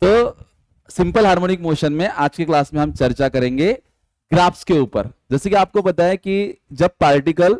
तो simple harmonic motion में आज की क्लास में हम चर्चा करेंगे ग्राफ्स के ऊपर। जैसे कि आपको पता है कि जब पार्टिकल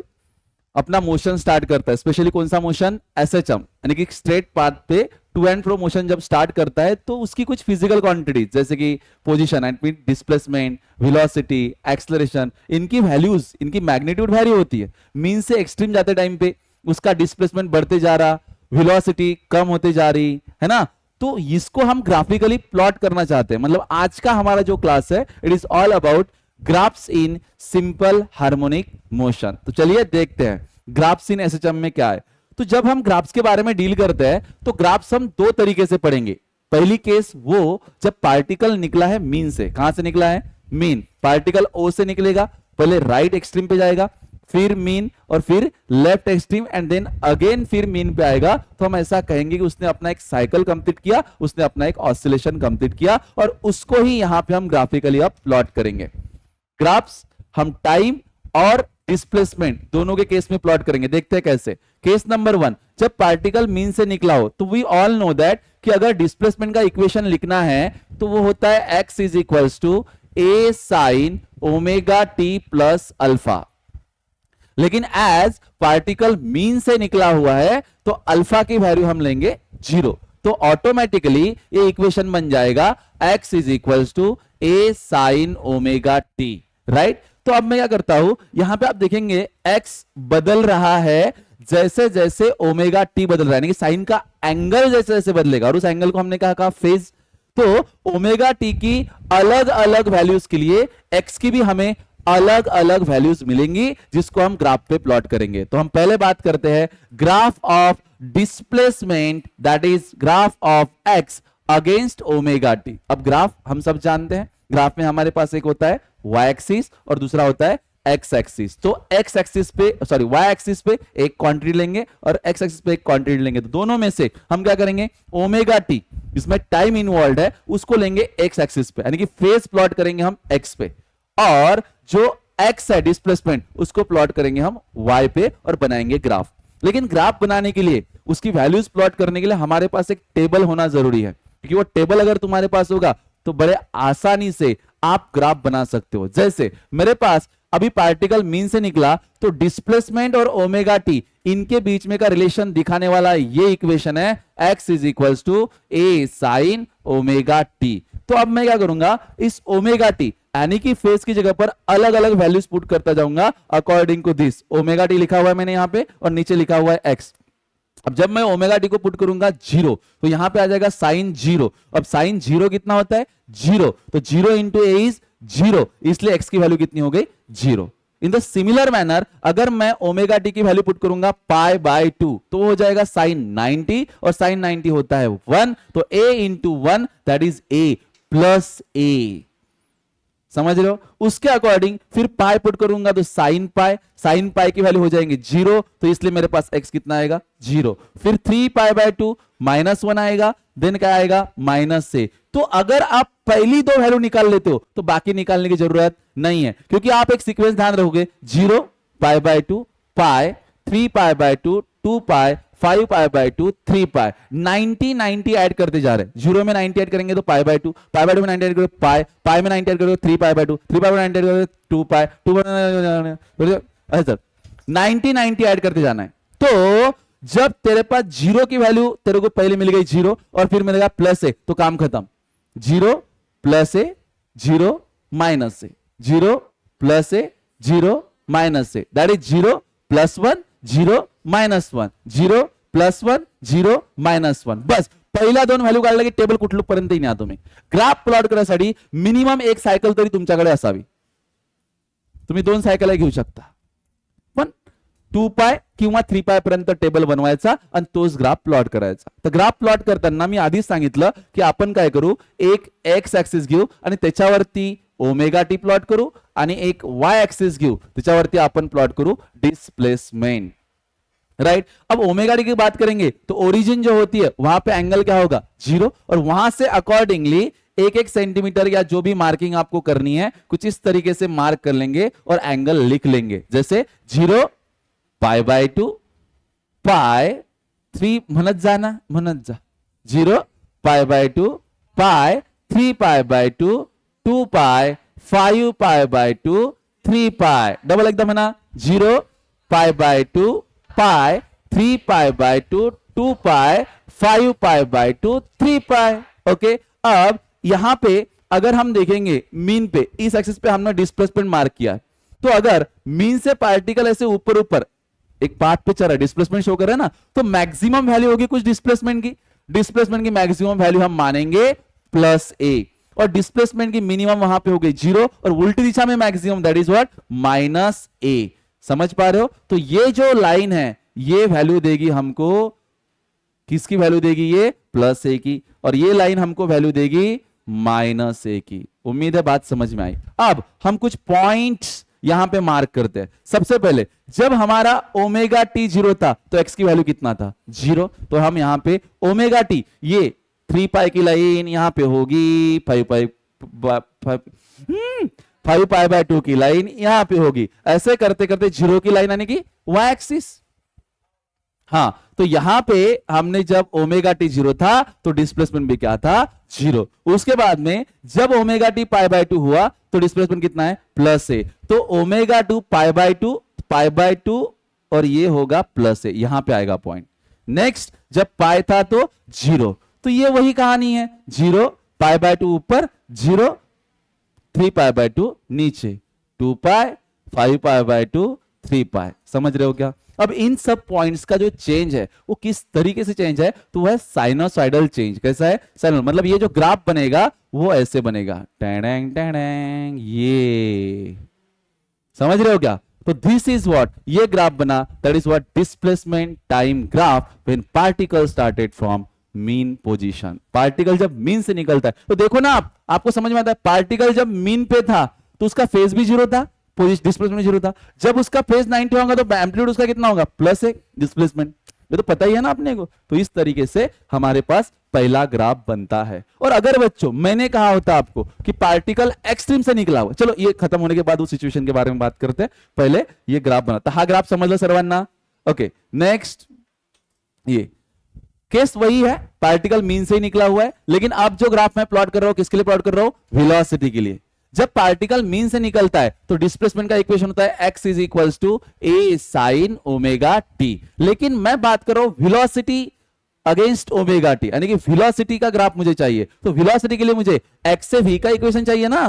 अपना मोशन स्टार्ट करता है, स्पेशली कौन सा मोशन, एसएचएम यानी कि स्ट्रेट पाथ पे टू एंड फ्रो मोशन जब स्टार्ट करता है तो उसकी कुछ फिजिकल क्वांटिटीज जैसे कि position and displacement, velocity, acceleration, इनकी वैल्यूज, इनकी मैग्नीट्यूड वैरी होती है। मीन से एक्सट्रीम जाते टाइम पे उसका डिस्प्लेसमेंट बढ़ते जा रहा, वेलोसिटी कम होते जा रही है ना। तो इसको हम ग्राफिकली प्लॉट करना चाहते हैं। मतलब आज का हमारा जो क्लास है it is all about graphs in simple harmonic motion. तो चलिए देखते हैं ग्राफ्स इन एसएचएम में क्या है। तो जब हम ग्राफ्स के बारे में डील करते हैं तो ग्राफ्स हम दो तरीके से पढ़ेंगे। पहली केस वो जब पार्टिकल निकला है मीन से। कहां से निकला है? मीन। पार्टिकल ओ से निकलेगा, पहले राइट एक्सट्रीम पे जाएगा, फिर मीन और फिर left extreme and then again फिर मीन पे आएगा। तो हम ऐसा कहेंगे कि उसने अपना एक साइकिल कंप्लीट किया, उसने अपना एक ऑसिलेशन कंप्लीट किया और उसको ही यहां पे हम ग्राफिकली अब प्लॉट करेंगे। ग्राफ्स हम टाइम और डिस्प्लेसमेंट दोनों के केस में प्लॉट करेंगे। देखते हैं कैसे। केस नंबर 1, जब पार्टिकल मीन से निकला हो तो वी ऑल नो दैट कि अगर डिस्प्लेसमेंट का इक्वेशन लिखना है तो वो होता है x is equals to a sin omega t plus alpha. लेकिन एज पार्टिकल मीन से निकला हुआ है तो अल्फा की वैल्यू हम लेंगे 0। तो ऑटोमेटिकली ये इक्वेशन बन जाएगा x is equals to a sin omega t, right. तो अब मैं क्या करता हूं, यहां पे आप देखेंगे x बदल रहा है जैसे जैसे ओमेगा टी बदल रहा है, यानी कि साइन का एंगल जैसे जैसे बदलेगा और उस एंगल को हमने कहा फेज। तो ओमेगा टी की अलग अलग वैल्यूज के लिए x की भी हमें अलग अलग वैल्यूज मिलेंगी जिसको हम ग्राफ पे प्लॉट करेंगे। तो हम पहले बात करते हैं graph of displacement, that is graph of x against omega T. अब ग्राफ हम सब जानते हैं, ग्राफ में हमारे पास एक होता है y एक्सिस और दूसरा होता है x एक्सिस। तो x एक्सिस पे y एक्सिस पे एक क्वांटिटी लेंगे और x एक्सिस पे एक क्वांटिटी लेंगे। तो दोनों में से हम क्या करेंगे, ओमेगा टी जिसमें टाइम इन्वॉल्व है उसको लेंगे x एक्सिस पे, यानी कि फेज प्लॉट करेंगे हम x पे, और जो x है डिस्प्लेसमेंट उसको प्लॉट करेंगे हम y पे और बनाएंगे ग्राफ। लेकिन ग्राफ बनाने के लिए, उसकी वैल्यूज प्लॉट करने के लिए हमारे पास एक टेबल होना जरूरी है, क्योंकि वो टेबल अगर तुम्हारे पास होगा तो बड़े आसानी से आप ग्राफ बना सकते हो। जैसे मेरे पास अभी पार्टिकल मीन से निकला तो डिस्प्लेसमेंट और ओमेगा टी इनके बीच में का रिलेशन दिखाने वाला ये इक्वेशन है x is equals to a sin omega t. तो अब मैं क्या करूंगा, इस ओमेगा टी यानी कि फेज की जगह पर अलग अलग वैल्यूज पुट करता जाऊंगा according to this. Omega t लिखा हुआ है मैंने यहां पे और नीचे लिखा हुआ है x। अब जब मैं ओमेगा टी को पुट करूंगा 0 तो यहां पे आ जाएगा साइन 0। अब साइन 0 कितना होता है? 0। तो 0 इंटू ए इज 0, इसलिए x की वैल्यू कितनी हो गई? 0। इन द सिमिलर मैनर अगर मैं ओमेगा टी की वैल्यू पुट करूंगा पाई बाय 2 तो हो जाएगा साइन 90 और साइन 90 होता है 1। तो a into 1 that is a plus a। समझ रहे हो? उसके अकॉर्डिंग फिर पाई पुट करूंगा तो साइन पाई की वैल्यू हो जाएंगे 0, तो इसलिए मेरे पास x कितना आएगा? 0। फिर 3 पाई बाय 2 -1 आएगा, देन क्या आएगा? माइनस से। तो अगर आप पहली दो वैल्यू निकाल लेते हो तो बाकी निकालने की जरूरत नहीं है, क्योंकि आप एक सीक्वेंस ध्यान रखोगे 0 पाई by 2 pi, 3 pi by 2 2 pi, 5 pi by 2 3 pi, 90 add करते जा रहे हैं। 0 में 90 ऐड करेंगे तो पाई बाय 2, पाई बाय 2 में 90 ऐड करोगे पाई में 90 ऐड करोगे 3 पाई बाय 2, 3 पाई में 90 ऐड करोगे 2 पाई, 2 ऐसा 90 ऐड करते जाना है। तो जब तेरे पास 0 की वैल्यू तेरे को पहले मिल गई 0 और फिर मिलेगा प्लस ए, तो काम खत्म। 0 plus A 0 minus A, 0 plus A 0 minus A, that is 0 plus 1 0 minus 1, 0 plus 1 0 minus 1। बस पहिल्या दोन व्हॅल्यू काढल्या की टेबल कुठलं पर्यंत येणार तुम्ही। ग्राफ प्लॉट करण्यासाठी मिनिमम एक सायकल तरी तुमच्याकडे असावी। तुम्ही 2 सायकल घेऊ शकता, पण 2 पाय किंवा 3 पाय पर्यंत टेबल बनवायचा आणि तोच ग्राफ प्लॉट करायचा। तर ग्राफ प्लॉट करताना मी आधीच सांगितलं की आपण काय करू, एक एक्स ऍक्सिस घेऊ आणि त्याच्यावरती ओमेगा टी प्लॉट करू आणि एक वाई एक्सिस घेऊ, त्याच्यावरती आपण प्लॉट करू डिस्प्लेसमेंट। राइट, अब ओमेगा टी की बात करेंगे तो ओरिजिन जो होती है वहां पे एंगल क्या होगा 0, और वहां से अकॉर्डिंगली एक एक सेंटीमीटर या जो भी मार्किंग आपको करनी है कुछ इस तरीके से मार्क कर लेंगे और एंगल लिख लेंगे। जैसे 0 पाई बाय 2 पाई 3 म्हणत जा ना, म्हणत जा 0 पाई by 2 pi 3 pi by 2 2 pi 5 pi by 2 3 pi double एकदम है ना 0 पाई by 2 pi 3 pi by 2 2 pi 5 pi by 2 3 pi okay. अब यहां पे अगर हम देखेंगे मीन पे इस एक्सिस पे हमने डिस्प्लेसमेंट मार्क किया तो अगर मीन से पार्टिकल ऐसे ऊपर ऊपर एक पाथ पे चल रहा है डिस्प्लेसमेंट शो कर रहा है ना तो मैक्सिमम वैल्यू होगी कुछ डिस्प्लेसमेंट की मैक्सिमम वैल्यू हम मानेंगे प्लस ए और डिस्प्लेसमेंट की मिनिमम वहां पे हो गई 0 और उल्टी दिशा में maximum that is what minus a. समझ पा रहे हो? तो ये जो लाइन है ये वैल्यू देगी हमको किसकी वैल्यू देगी ये प्लस ए की और ये लाइन हमको वैल्यू देगी माइनस ए की। उम्मीद है बात समझ में आई। अब हम कुछ पॉइंट्स यहां पे मार्क करते हैं। सबसे पहले जब हमारा ओमेगा टी 0 था तो एक्स की वैल्यू कितना था 0 तो हम यहां पे ओमेगा टी ये 3 पाई की लाइन यहां पे होगी 5 पाई बाय 2 की लाइन यहां पे होगी ऐसे करते करते 0 की लाइन आने की वाई एक्सिस। हाँ तो यहां पे हमने जब ओमेगा टी 0 था तो डिस्प्लेसमेंट भी क्या था 0। उसके बाद में जब ओमेगा टी पाई बाय 2 हुआ तो डिस्प्लेसमेंट कितना है प्लस ए तो ओमेगा 2 पाई बाय 2 और ये होगा प्लस ए यहां पे आएगा पॉइंट। नेक्स्ट जब पाई था तो 0 तो ये वही कहानी है 0 पाई बाय 2 ऊपर 0 3 पाई बाय 2 नीचे 2 पाई 5 पाई बाय 2 3 पाई। समझ रहे हो क्या? अब इन सब पॉइंट्स का जो चेंज है वो किस तरीके से चेंज है तो वह साइनोसॉइडल चेंज। कैसा है? साइनोसॉइडल मतलब ये जो ग्राफ बनेगा वो ऐसे बनेगा टेंग टेंग ये। समझ रहे हो क्या? तो दिस इज व्हाट ये ग्राफ बना that is what displacement time graph when particle started from mean position. Particle जब मीन से निकलता है तो देखो ना आपको समझ में आता है पार्टिकल जब मीन पे था तो उसका फेज भी 0 था डिस्प्लेसमेंट 0 था। जब उसका फेज 90 होगा तो एम्पलीट्यूड उसका कितना होगा प्लस एक डिस्प्लेसमेंट। ये तो पता ही है ना अपने को। तो इस तरीके से हमारे पास पहला ग्राफ बनता है। और अगर बच्चों मैंने कहा होता आपको कि पार्टिकल एक्सट्रीम से निकला हुआ चलो ये खत्म होने के बाद उस सिचुएशन के बारे में बात करते हैं पहले ये ग्राफ बनाता। हा ग्राफ समझ लो सर्वांना। ओके नेक्स्ट ये केस वही है पार्टिकल मीन से ही निकला हुआ है लेकिन अब जो ग्राफ मैं प्लॉट कर रहा हूं किसके लिए प्लॉट कर रहा हूं वेलोसिटी के लिए। जब पार्टिकल मीन से निकलता है तो डिस्प्लेसमेंट का इक्वेशन होता है x is equals to A sine omega t. लेकिन मैं बात कर रहा हूं वेलोसिटी अगेंस्ट ओमेगा टी यानी कि वेलोसिटी का ग्राफ मुझे चाहिए तो वेलोसिटी के लिए मुझे x से v का इक्वेशन चाहिए ना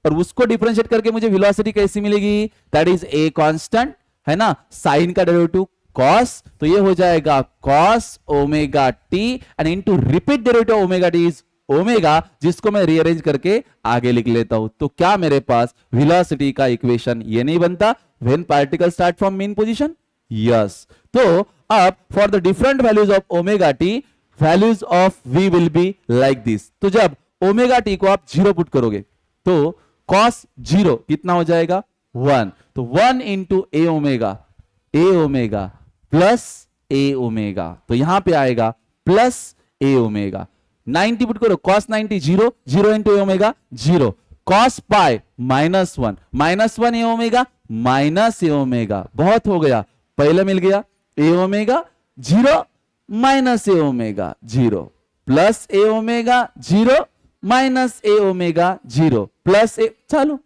और उसको डिफरेंशिएट करके मुझे वेलोसिटी कैसी मिलेगी दैट इज ए कांस्टेंट है ना साइन का डेरिवेटिव cos तो ये हो जाएगा cos omega T and into repeat derivative omega t is omega जिसको मैं रीअरेंज करके आगे लिख लेता हूं। तो क्या मेरे पास वेलोसिटी का इक्वेशन ये नहीं बनता when particle start from mean position? Yes. तो अब for the different values of omega T values of v will be like this. तो जब ओमेगा टी को आप 0 पुट करोगे तो cos 0 कितना हो जाएगा 1 तो 1 इंटू ए ओमेगा प्लस ए ओमेगा तो यहां पे आएगा प्लस ए ओमेगा 90 पुट करो cos 90 0 into A omega 0 cos pi -1 A omega minus a omega बहुत हो गया पहले मिल गया ए omega 0 minus a omega 0 plus A omega 0 minus a omega 0 plus ए चलो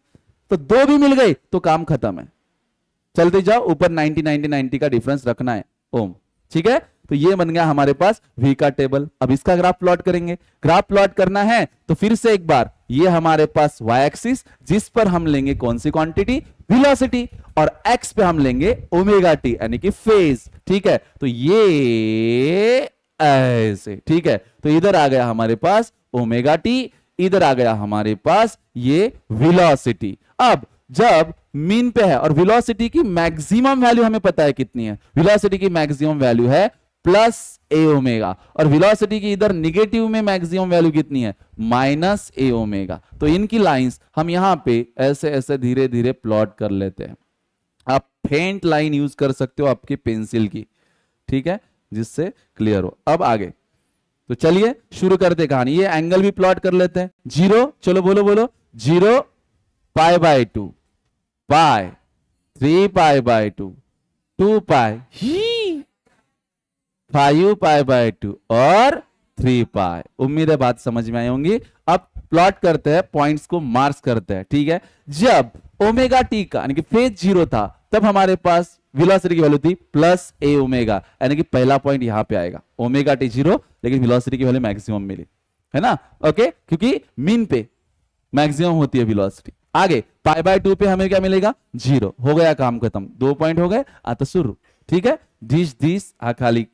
तो दो भी मिल गए तो काम खत्म है। चलते जाओ ऊपर 90 90 90 का डिफरेंस रखना है ओम। ठीक है तो ये बन गया हमारे पास v का टेबल। अब इसका ग्राफ प्लॉट करेंगे। ग्राफ प्लॉट करना है तो फिर से एक बार ये हमारे पास y एक्सिस जिस पर हम लेंगे कौन सी क्वांटिटी वेलोसिटी और x पे हम लेंगे ओमेगा टी यानी कि फेज। ठीक है तो ये ऐसे ठीक है तो इधर आ गया हमारे पास ओमेगा टी इधर आ गया हमारे पास ये वेलोसिटी। अब जब मीन पे है और वेलोसिटी की मैक्सिमम वैल्यू हमें पता है कितनी है वेलोसिटी की मैक्सिमम वैल्यू है प्लस ए ओमेगा और वेलोसिटी की इधर निगेटिव में मैक्सिमम वैल्यू कितनी है माइनस ए ओमेगा। तो इनकी लाइंस हम यहां पे ऐसे ऐसे धीरे धीरे प्लॉट कर लेते हैं। आप फेंट लाइन यूज कर सकते हो आपकी पेंसिल की ठीक है जिससे क्लियर हो। अब आगे तो चलिए शुरू करते कहानी। ये एंगल भी प्लॉट कर लेते हैं 0 चलो बोलो 0 पाई by 2 pi 3 pi by 2 2 pi 5 pi by 2 और 3 पाई। उम्मीद है बात समझ में आई होंगी। अब प्लॉट करते हैं, पॉइंट्स को मार्क्स करते हैं, ठीक है। जब ओमेगा टी का यानी कि फेज 0 था तब हमारे पास वेलोसिटी की वैल्यू थी प्लस ए ओमेगा, यानी कि पहला पॉइंट यहां पे आएगा, ओमेगा टी 0 लेकिन वेलोसिटी की वैल्यू मैक्सिमम मिली, है ना। ओके, क्योंकि मीन पे मैक्सिमम होती है वेलोसिटी। आगे पाई बाय 2 पे हमें क्या मिलेगा 0, हो गया काम खत्म, 2 पॉइंट हो गए, आता शुरू, ठीक है। दिस खाली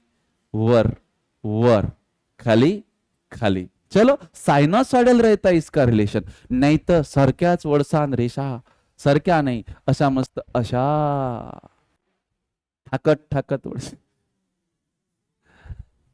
वर वर खाली खाली। चलो सायनोसॉइडल रहता है इसका रिलेशन, नाही तर सारख्याच वळसान रेषा, सारख्या नाही अशा मस्त अशा ठाकत ठाकत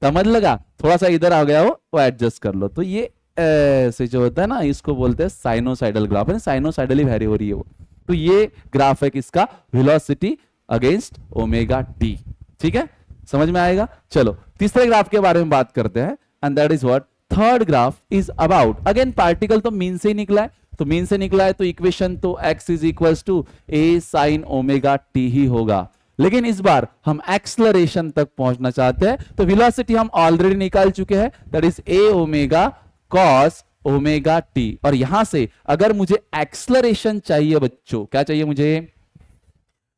समझ लगा। थोड़ा सा इधर आ गया हो वो एडजस्ट कर लो। तो ये ऐसे जो होता है ना इसको बोलते हैं साइनोसाइडल ग्राफ, है साइनोसाइडली वैरी हो रही है वो। तो ये ग्राफ है किसका, वेलोसिटी अगेंस्ट ओमेगा टी, ठीक है, समझ में आएगा। चलो तीसरे ग्राफ के बारे में बात करते हैं, and that is what third graph is about. Again particle तो मीन से ही निकला है, तो मीन से निकला है तो इक्वेशन तो x is equals to A sine omega t ही होगा। लेकिन इस बार हम एक्सलरेशन तक पहुंचना चाहते हैं, तो वेलोसिटी हम ऑलरेडी निकाल चुके हैं, that is a omega cos omega T. और यहां से अगर मुझे एक्सलरेशन चाहिए बच्चों, क्या चाहिए मुझे,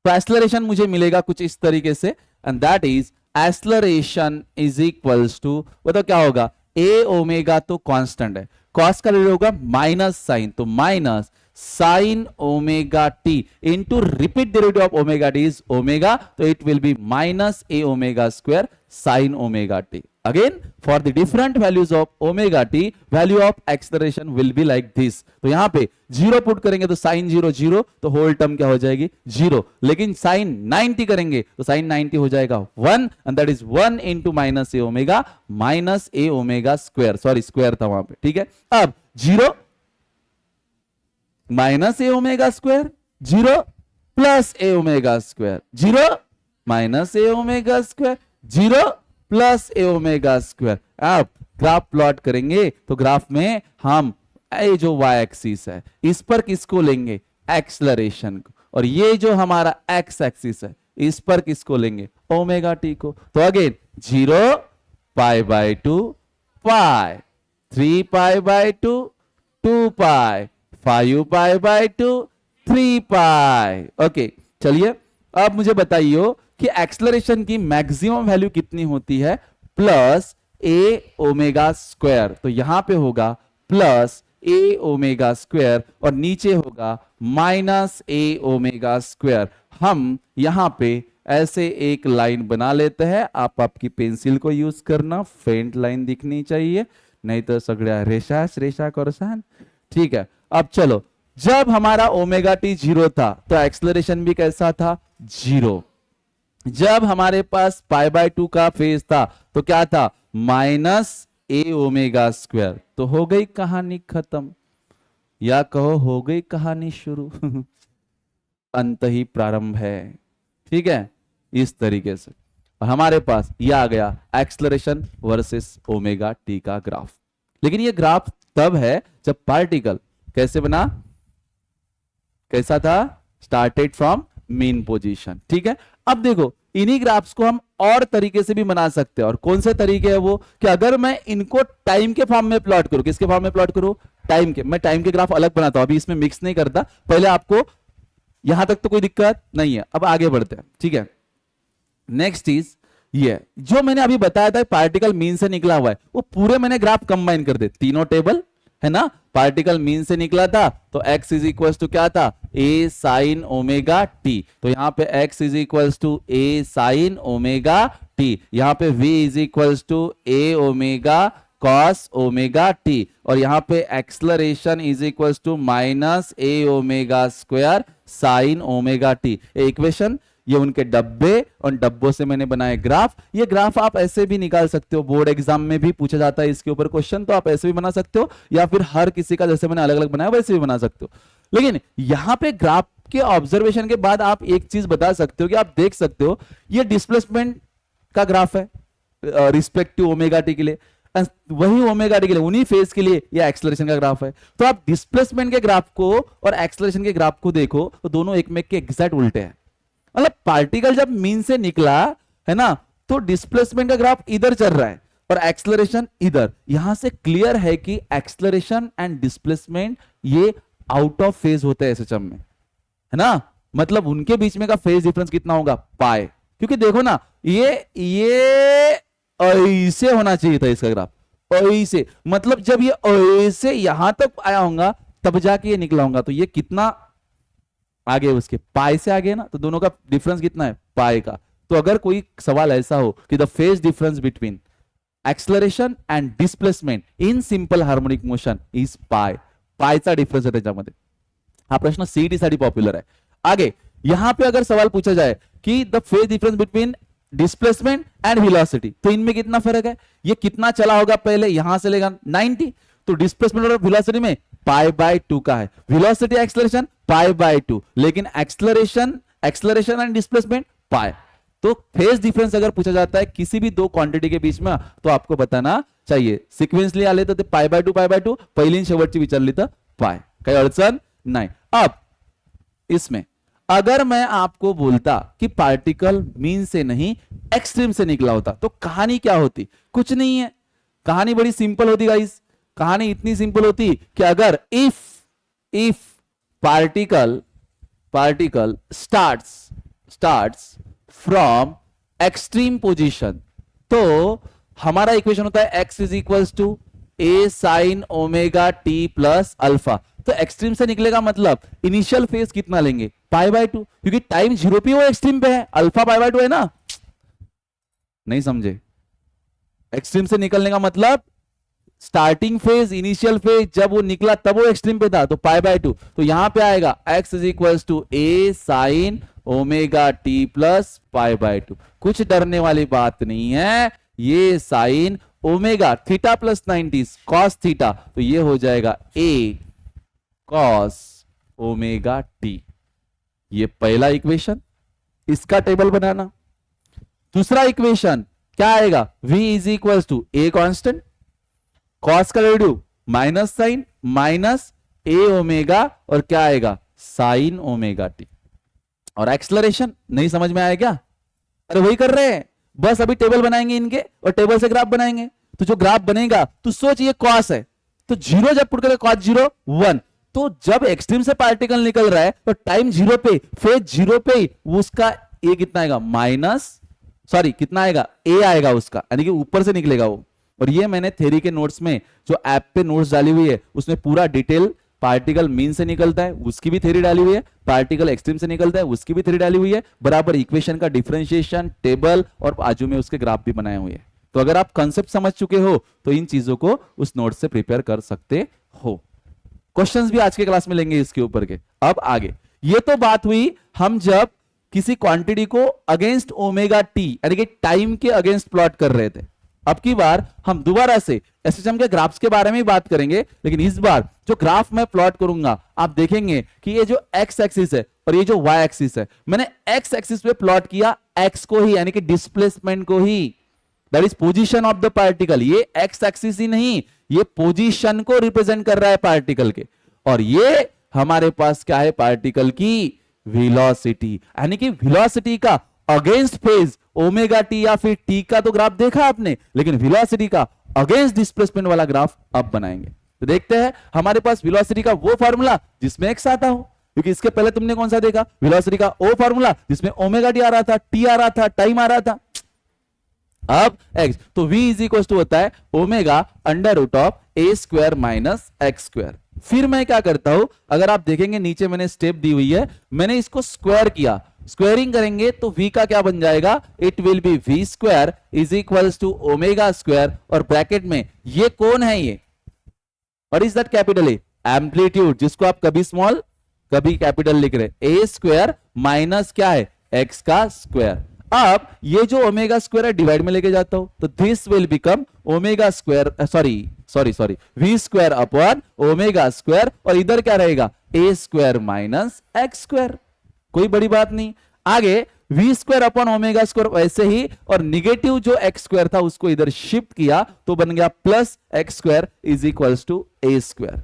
तो एक्सलरेशन मुझे मिलेगा कुछ इस तरीके से, and that is acceleration is equals to, बताओ क्या होगा, ए ओमेगा तो कांस्टेंट है, कॉस का वैल्यू होगा माइनस साइन, तो minus sine omega t into repeat derivative of omega t is omega, तो it will be minus a omega square sine omega t. Again for the different values of omega t value of acceleration will be like this. तो यहां पे 0 put करेंगे तो sign 0 0, तो whole term क्या हो जाएगी 0, लेकिन साइन 90 करेंगे तो साइन 90 हो जाएगा 1, and that is 1 into minus a omega square, sorry square था वहां पे, ठीक है। अब 0 minus a omega square, 0 plus A omega square, 0 minus a omega square, 0 plus A omega square. अब ग्राफ प्लॉट करेंगे तो ग्राफ में हम ये जो y एक्सिस है इस पर किसको लेंगे, एक्सलरेशन को, और ये जो हमारा x एक्सिस है इस पर किसको लेंगे, ओमेगा टी को। तो again 0 pi by 2 pi, 3 pi by 2 2 pi, 5 pi by 2 3 pi. Okay चलिए अब मुझे बताइए कि एक्सलरेशन की मैक्सिमम वैल्यू कितनी होती है, प्लस ए ओमेगा स्क्वायर। तो यहां पे होगा प्लस ए ओमेगा स्क्वायर और नीचे होगा माइनस ए ओमेगा स्क्वायर। हम यहां पे ऐसे एक लाइन बना लेते हैं, आप आपकी पेंसिल को यूज करना, फेंट लाइन दिखनी चाहिए, नहीं तो सगळ्या रेषा करसान, ठीक है। अब चलो जब हमारा ओमेगा टी 0 था तो एक्सलरेशन भी कैसा था 0। जब हमारे पास पाई बाय 2 का फेज था तो क्या था माइनस ए ओमेगा स्क्वायर। तो हो गई कहानी खत्म, या कहो हो गई कहानी शुरू अंत ही प्रारंभ है, ठीक है, इस तरीके से। और हमारे पास यह आ गया एक्सलरेशन वर्सेस ओमेगा टी का ग्राफ। लेकिन यह ग्राफ तब है जब पार्टिकल कैसे बना, कैसा था, स्टार्टेड फ्रॉम मीन पोजीशन, ठीक है। अब देखो इन्हीं ग्राफ्स को हम और तरीके से भी बना सकते हैं, और कौन से तरीके है वो, कि अगर मैं इनको टाइम के फॉर्म में प्लॉट करूं, किसके फॉर्म में प्लॉट करूं, टाइम के। मैं टाइम के ग्राफ अलग बनाता हूं, अभी इसमें मिक्स नहीं करता, पहले आपको यहां तक तो कोई दिक्कत नहीं है। अब आगे बढ़ते हैं, ठीक है। नेक्स्ट इज ये जो मैंने अभी बताया था पार्टिकल मीन से निकला हुआ है, वो पूरे मैंने ग्राफ कंबाइन कर दे, तीनों टेबल है ना। पार्टिकल मीन से निकला था तो x इज इक्वल टू क्या था, a साइन ओमेगा टी। तो यहां पे x is equal to a sine omega t, यहां पे v is equal to a omega cos omega T, और यहां पे acceleration is equal to minus a omega square sine omega t. Equation ये उनके डब्बे, और डब्बों से मैंने बनाए ग्राफ। ये ग्राफ आप ऐसे भी निकाल सकते हो, बोर्ड एग्जाम में भी पूछा जाता है इसके ऊपर क्वेश्चन, तो आप ऐसे भी बना सकते हो, या फिर हर किसी का जैसे मैंने अलग अलग बनाया वैसे भी बना सकते हो। लेकिन यहां पे ग्राफ के ऑब्जर्वेशन के बाद आप एक चीज बता सकते हो कि आप देख सकते हो ये डिस्प्लेसमेंट का ग्राफ है रिस्पेक्ट टू ओमेगा टी के लिए, वही ओमेगा टी के लिए, उन्हीं फेज के लिए ये एक्सलरेशन का ग्राफ है। तो आप डिस्प्लेसमेंट के ग्राफ को और एक्सलरेशन के ग्राफ को देखो तो दोनों एक में के एग्जैक्ट उल्टे हैं। मतलब पार्टिकल जब मीन से निकला है ना, तो डिस्प्लेसमेंट का ग्राफ इधर चल रहा है, और एक्सलरेशन इधर। यहां से क्लियर है कि एक्सलरेशन एंड डिस्प्लेसमेंट ये आउट ऑफ फेज होते हैं एसएचएम में, है ना। मतलब उनके बीच में का फेज डिफरेंस कितना होगा, पाई। क्योंकि देखो ना, ये ऐसे होना चाहिए था इसका ग्राफ, ऐसे। मतलब जब ये ऐसे यहां तक आया होगा तब जाके ये निकला होगा। तो ये कितना आगे, उसके पाई से आगे ना, तो दोनों का डिफरेंस कितना है, पाई का। तो अगर कोई सवाल ऐसा हो कि the phase difference between acceleration and displacement in simple harmonic motion is pi, पायचा डिफरन्स आहे त्याच्यामध्ये। हा प्रश्न सीईटी साठी पॉप्युलर आहे। आगे यहां पे अगर सवाल पूछा जाए कि the phase difference between displacement and velocity, तो इनमें कितना फर्क है, ये कितना चला होगा, पहले यहां से लेगा 90, तो डिस्प्लेसमेंट और वेलोसिटी में पाई बाय 2 का है, वेलोसिटी एक्सलरेशन पाई बाय 2, लेकिन एक्सलरेशन एंड डिस्प्लेसमेंट पाई। तो फेज डिफरेंस अगर पूछा जाता है किसी भी दो क्वांटिटी के बीच में, तो आपको बताना चाहिए सिक्वेन्सली आले तर ते पाई बाय 2 पहिली आणि शेवटची विचारली तर पाई, काही अडचण नाही। अब इसमें अगर मैं आपको बोलता कि पार्टिकल मीन से नहीं एक्सट्रीम से निकला होता, तो कहानी क्या होती, कुछ नहीं है, कहानी बड़ी सिंपल होती गाइस। कहानी इतनी सिंपल होती कि अगर if particle starts from extreme position, तो हमारा इक्वेशन होता है x is equals to a sine omega t plus alpha. तो एक्सट्रीम से निकलेगा मतलब इनिशियल फेज कितना लेंगे, पाई बाय 2, क्योंकि टाइम 0 पे वो एक्सट्रीम पे है, अल्फा पाई बाय 2 है ना, नहीं समझे। एक्सट्रीम से निकलने का मतलब स्टार्टिंग फेज, इनिशियल फेज जब वो निकला तब वो एक्सट्रीम पे था, तो पाई बाय 2। तो यहां पे आएगा x is equals to a sine omega t plus pi by 2। कुछ डरने वाली बात नहीं है, ये sine omega theta plus 90 cos theta, तो ये हो जाएगा a कॉस ओमेगा t। ये पहला इक्वेशन, इसका टेबल बनाना। दूसरा इक्वेशन क्या आएगा, v is equals to a constant, cos का value minus sine minus a omega, और क्या आएगा साइन ओमेगा t। और एक्सलरेशन नहीं समझ में आया क्या, अरे वही कर रहे हैं, बस अभी टेबल बनाएंगे इनके और टेबल से ग्राफ बनाएंगे। तो जो ग्राफ बनेगा, तो सोच ये कॉस है, तो 0 जब पुट करें कॉस 0 1, तो जब एक्सट्रीम से पार्टिकल निकल रहा है तो टाइम 0 पे, फेज 0 पे ही उसका ए कितना आएगा, कितना आएगा, ए आएगा उसका, यानी कि ऊपर से निकलेगा वो। और ये मैंने थ्योरी के नोट्स में, जो ऐप पे नोट्स डाली हुई है, उसमें पूरा डिटेल, पार्टिकल मीन से निकलता है उसकी भी थ्योरी डाली हुई है, पार्टिकल एक्सट्रीम से निकलता है उसकी भी थ्योरी डाली हुई है, बराबर इक्वेशन का डिफरेंशिएशन टेबल और बाजू में उसके ग्राफ भी बनाए हुए हैं। तो अगर आप कंसेप्ट समझ चुके हो तो इन चीजों को उस नोट से प्रिपेयर कर सकते हो। क्वेश्चंस भी आज के क्लास में लेंगे इसके ऊपर के। अब आगे, ये तो बात हुई हम जब किसी क्वांटिटी को अगेंस्ट ओमेगा टी यानी कि टाइम के अगेंस्ट प्लॉट कर रहे थे। अब की बार हम दोबारा से एसएचएम के ग्राफ्स के बारे में ही बात करेंगे, लेकिन इस बार जो ग्राफ मैं प्लॉट करूंगा आप देखेंगे कि ये जो एक्स एक्सिस है और ये जो वाई एक्सिस है, मैंने एक्स एक्सिस पे प्लॉट किया एक्स को ही, यानी कि डिस्प्लेसमेंट को ही, that is position of the particle. ये एक्स एक्सिस ही नहीं, ये पोजीशन को रिप्रेजेंट कर रहा है पार्टिकल के। और ये हमारे पास क्या है, पार्टिकल की वेलोसिटी, यानी कि वेलोसिटी का अगेंस्ट फेज ओमेगा टी या फिर टी का तो ग्राफ देखा आपने, लेकिन वेलोसिटी का अगेंस्ट डिस्प्लेसमेंट वाला ग्राफ अब बनाएंगे। तो देखते हैं हमारे पास वेलोसिटी का वो फॉर्मूला जिसमें एक्स आता हो, क्योंकि इसके पहले तुमने कौन सा देखा, वेलोसिटी का वो फॉर्मूला जिसमें ओमेगा टी आ रहा था, टी आ रहा था, टाइम आ रहा था। अब x, तो v इज इक्वल टू होता है omega under root of A square minus x square. फिर मैं क्या करता हूं, अगर आप देखेंगे नीचे मैंने स्टेप दी हुई है, मैंने इसको स्क्वायर किया, स्क्वायरिंग करेंगे तो v का क्या बन जाएगा, it will be v square is equal to omega square, और ब्रैकेट में ये कौन है, ये what is that, capital A, amplitude, जिसको आप कभी स्मॉल कभी कैपिटल लिख रहे, ए स्क्वायर माइनस क्या है, एक्स का स्क्वायर। अब ये जो ओमेगा स्क्वायर है डिवाइड में लेके जाता हूं, तो this will become omega square, sorry v square upon omega square, और इधर क्या रहेगा, a square minus x square, कोई बड़ी बात नहीं। आगे v square upon omega square वैसे ही, और निगेटिव जो एक्स स्क्वायर था उसको इधर शिफ्ट किया तो बन गया plus x square is equals to a square.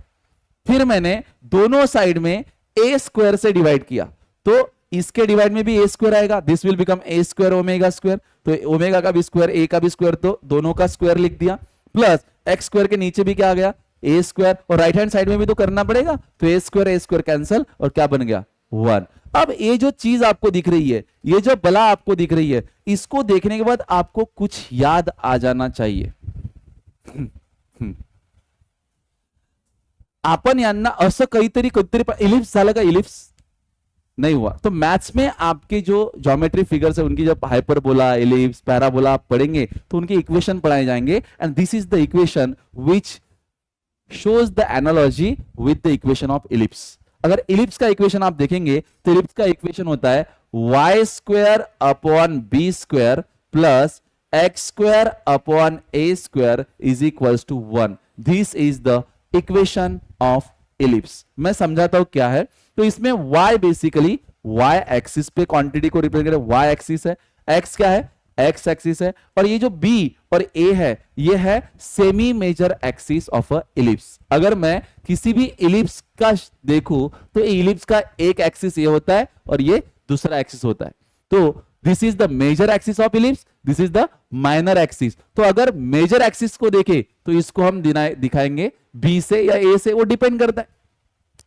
फिर मैंने दोनों साइड में ए स्क्वायर से डिवाइड किया, तो इसके डिवाइड में भी ए स्क्वायर आएगा, this will become a square omega square, तो ओमेगा का भी स्क्वायर ए का भी स्क्वायर, तो दोनों का स्क्वायर लिख दिया, प्लस एक्स स्क्वायर के नीचे भी क्या आ गया ए स्क्वायर, और राइट हैंड साइड में भी तो करना पड़ेगा, तो ए स्क्वायर कैंसिल और क्या बन गया 1। अब ये जो चीज आपको दिख रही है, ये जो बला आपको दिख रही है, इसको देखने के बाद आपको कुछ याद आ जाना चाहिए. आपण यांना असं काहीतरी इलिप्स झालं का, इलिप्स नहीं हुआ. तो मैथ्स में आपके जो ज्योमेट्री फिगर्स है उनकी जब हाइपरबोला, इलिप्स, पैराबोला आप पढ़ेंगे तो उनके इक्वेशन पढ़ाए जाएंगे, and this is the equation which shows the analogy with the equation of ellipse. अगर इलिप्स का इक्वेशन आप देखेंगे तो इलिप्स का इक्वेशन होता है y square upon B square plus x square upon a square is equals to 1. This is the equation of ellipse. मैं समझाता हूं क्या है. तो इसमें y बेसिकली y एक्सिस पे क्वांटिटी को रिप्रेजेंट करे, y एक्सिस है, x क्या है x एक्सिस है, और ये जो b और a है ये है semi major axis of a ellipse. अगर मैं किसी भी इलिप्स का देखूं तो इलिप्स का एक एक्सिस ये होता है और ये दूसरा एक्सिस होता है. तो this is the major axis of ellipse, this is the minor axis. तो अगर मेजर एक्सिस को देखें तो इसको हम दिखाएंगे b से या a से, वो डिपेंड करता है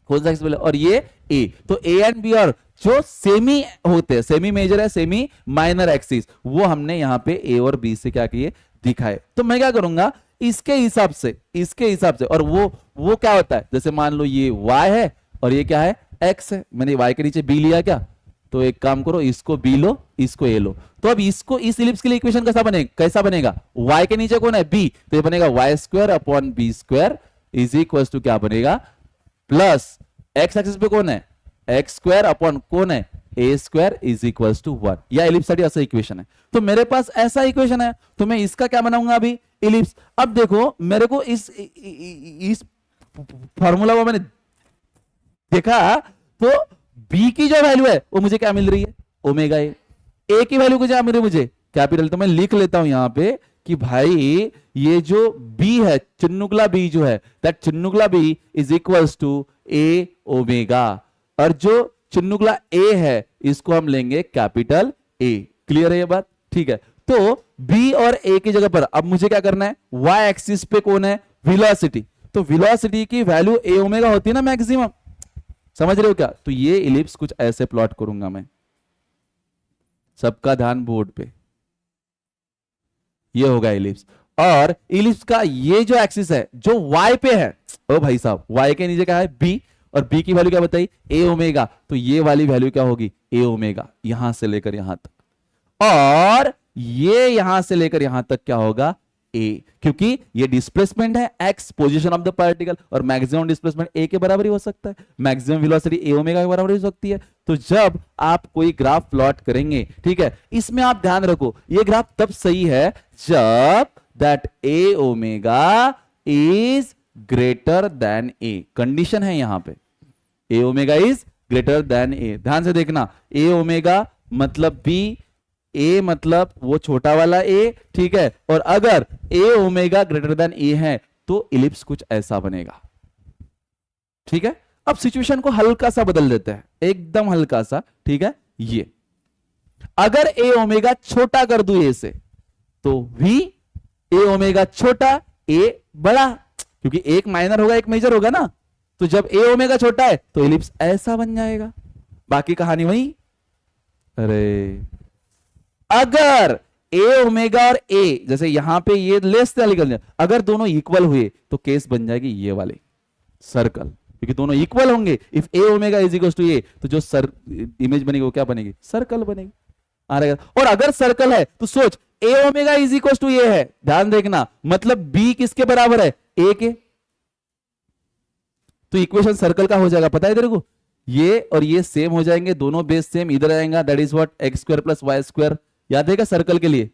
कौन सा एक्सिस बोले, और ये a. तो a एंड b और जो सेमी होते हैं, सेमी मेजर है, सेमी माइनर एक्सिस, वो हमने यहां पे a और b से क्या किए दिखाए. तो मैं क्या करूंगा इसके हिसाब से, और वो क्या होता है, जैसे मान लो ये y है और ये क्या है x है, मैंने y के नीचे b लिया क्या, तो एक काम करो इसको b लो, इसको a लो. तो अब इसको इस इलिप्स के लिए इक्वेशन कैसा बनेगा, y के नीचे कौन है b, तो ये बनेगा y square upon B square is equal to क्या बनेगा, प्लस x एक्सिस पे कौन है एक्स स्क्वायर अपॉन कौन है ए स्क्वायर इज इक्वल टू 1. या इलिप्स साठी ऐसा इक्वेशन है. तो मेरे पास ऐसा इक्वेशन है, तो मैं इसका क्या बनाऊंगा अभी इलिप्स. अब देखो मेरे को इस फॉर्मूला को मैंने देखा तो b की जो वैल्यू है वो मुझे क्या मिल रही है ओमेगा ए, a की वैल्यू को क्या मिल रही है मुझे कैपिटल. तो मैं लिख लेता हूं यहां पे कि भाई ये जो b है चिन्नुकला b जो है, दैट चिन्नुकला b is equals to a omega, और जो चिन्नुकला a है इसको हम लेंगे कैपिटल A. क्लियर है ये बात, ठीक है. तो b और a की जगह पर अब मुझे क्या करना है, y एक्सिस पे कौन है वेलोसिटी, तो वेलोसिटी की वैल्यू a ओमेगा होती है ना मैक्सिमम, समझ रहे हो क्या. तो ये इलिप्स कुछ ऐसे प्लॉट करूंगा मैं, सबका ध्यान बोर्ड पे, ये होगा इलिप्स. और इलिप्स का ये जो एक्सिस है जो y पे है, ओ भाई साहब y के नीचे क्या है b, और b की वैल्यू क्या बताई a ओमेगा, तो ये वाली वैल्यू क्या होगी a ओमेगा, यहां से लेकर यहां तक, और ये यहां से लेकर यहां तक क्या होगा a, क्योंकि ये डिस्प्लेसमेंट है x position of the particle, और मैक्सिमम डिस्प्लेसमेंट a के बराबर ही हो सकता है, मैक्सिमम वेलोसिटी a ओमेगा के बराबर हो सकती है. तो जब आप कोई ग्राफ प्लॉट करेंगे, ठीक है, इसमें आप ध्यान रखो ये ग्राफ तब सही है जब that a omega is greater than a. Condition है यहां पे a omega is greater than a. ध्यान से देखना, a ओमेगा मतलब b, a मतलब वो छोटा वाला a, ठीक है, और अगर a omega greater than a है तो इलिप्स कुछ ऐसा बनेगा. ठीक है, अब सिचुएशन को हल्का सा बदल देते हैं, एकदम हल्का सा, ठीक है. ये अगर a ओमेगा छोटा कर दूं a से, तो v a ओमेगा छोटा a बड़ा, क्योंकि एक माइनर होगा एक मेजर होगा ना, तो जब a ओमेगा छोटा है तो इलिप्स ऐसा बन जाएगा. बाकी कहानी वही. अरे अगर a ओमेगा और a, जैसे यहां पे ये लेस निकल, अगर दोनों इक्वल हुए तो केस बन जाएगी ये वाले सर्कल, क्योंकि दोनों इक्वल होंगे. If a omega is equal to a, तो जो इमेज बनेगी वो क्या बनेगी सर्कल बनेगी. आ रहा है. और अगर सर्कल है तो सोच a omega is equal to a है, ध्यान देखना, मतलब b किसके बराबर है a के, तो इक्वेशन सर्कल का हो जाएगा. पता है तेरे को, ये और ये सेम हो जाएंगे, दोनों बेस सेम, इधर आएगा, that is what X square plus Y square. याद है क्या सर्कल के लिए